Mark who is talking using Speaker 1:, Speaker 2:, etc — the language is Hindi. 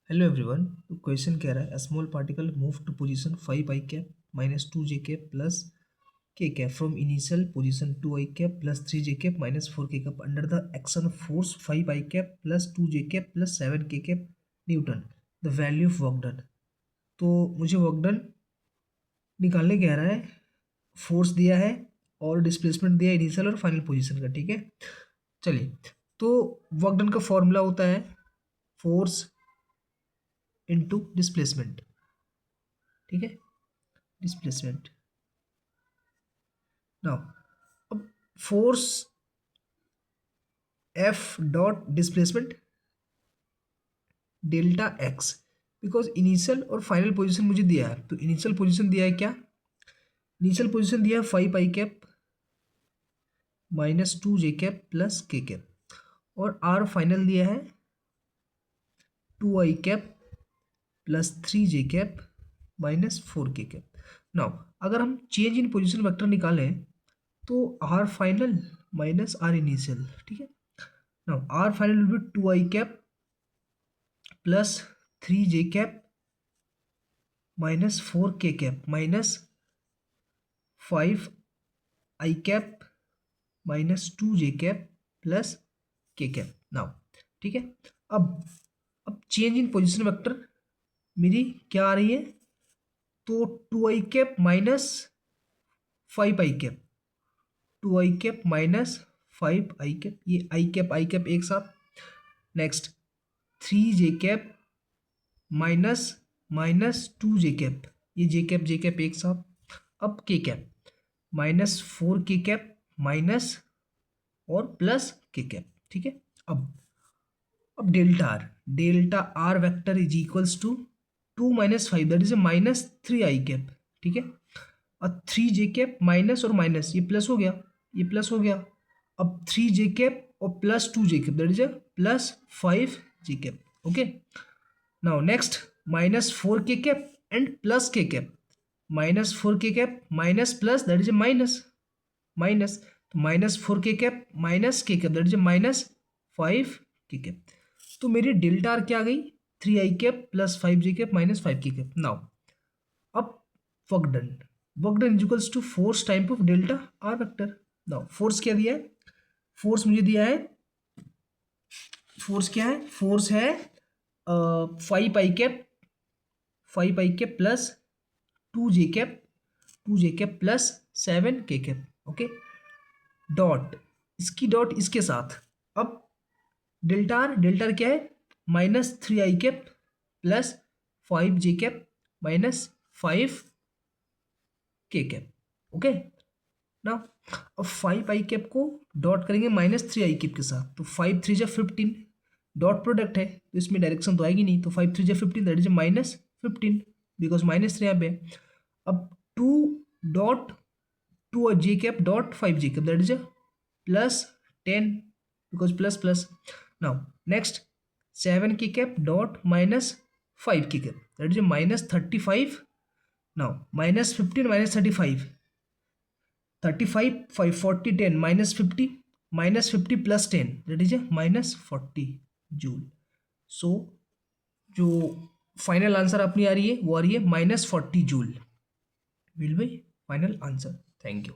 Speaker 1: Hello everyone. तो क्वेश्चन कह रहा है small particle move to position 5 I cap minus 2 J cap plus के cap from initial position 2 I cap plus 3 J cap minus 4 के cap under the action of force 5 I cap plus 2 J cap plus 7 k cap newton. The value of work done. तो मुझे वर्क डन निकालने कह रहा है। फोर्स दिया है और डिस्प्लेसमेंट दिया है इनिशियल और फाइनल पोजीशन का। ठीक है, चलिए। तो वर्क डन का फॉर्मूला होता है फोर्स इनटू डिस्प्लेसमेंट। ठीक है, डिस्प्लेसमेंट। नाउ अब force F dot displacement delta x, because initial और फाइनल पोजीशन मुझे दिया है। तो इनिशियल पोजीशन दिया है क्या? इनिशियल पोजीशन दिया है 5 आई कैप माइनस 2 जे कैप प्लस के कैप, और आर फाइनल दिया है 2 आई कैप प्लस 3 जे कैप माइनस 4 के कैप। नाउ अगर हम चेंज इन पोजीशन वेक्टर निकालें तो R final minus R initial. ठीक है, now R final will be 2 I cap plus 3 J cap minus 4 के कैप माइनस 5 आई कैप माइनस 2 जे कैप प्लस के कैप। नाउ ठीक है, अब चेंज इन पोजीशन वेक्टर मेरी क्या आ रही है? तो 2 आई कैप माइनस 5 आई कैप, 2 आई कैप माइनस 5 आई कैप, ये आई कैप एक साथ। नेक्स्ट 3 जे कैप माइनस माइनस 2 जे कैप, ये जे कैप एक साथ। अब के कैप माइनस 4 के कैप माइनस और प्लस के कैप। ठीक है, अब delta R vector is equals to 2 माइनस 5 that is a minus 3 I cap. ठीक है, और 3 जे कैप माइनस और माइनस ये प्लस हो गया, ये प्लस हो गया। अब 3 जे कैप और plus 2 J cap that is a plus 5 J cap. Okay, now next minus 4 के कैप एंड प्लस के कैप, माइनस 4 के cap minus plus that is a minus minus, तो माइनस 4 के कैप माइनस के cap that is a minus 5 के कैप। तो मेरी डेल्टा आर क्या आ गई? 3 I cap plus 5 J cap minus 5 के कैप। नाउ अब work done is equals to force time of delta R vector. Now force क्या दिया है? फोर्स मुझे दिया है, फोर्स क्या है? फोर्स है 5 आई कैप, 5 आई कैप प्लस 2 जे कैप, 2 जे cap plus 7 k cap. Okay, dot इसकी डॉट इसके साथ। अब डेल्टा आर क्या है? Minus 3 I cap plus 5 J cap minus 5 के कैप। ओके, ना अब 5 आई कैप को डॉट करेंगे माइनस 3 आई कैप के साथ, तो 5 3 जा 15, डॉट प्रोडक्ट है तो इसमें डायरेक्शन तो आएगी नहीं, तो 5 3 जा 15 that is minus 15 because minus 3 यहाँ पे है। अब 2 dot 2 J cap dot 5 J cap that is plus 10 because plus plus. Now next 7 k cap dot minus 5 के cap that is minus 35। Now minus 15 minus 35, 35 5 40 10 minus 50, minus 50 plus 10 that is minus 40 joule. So जो फाइनल आंसर अपनी आ रही है वो आ रही है minus 40 joule will be final answer. Thank you.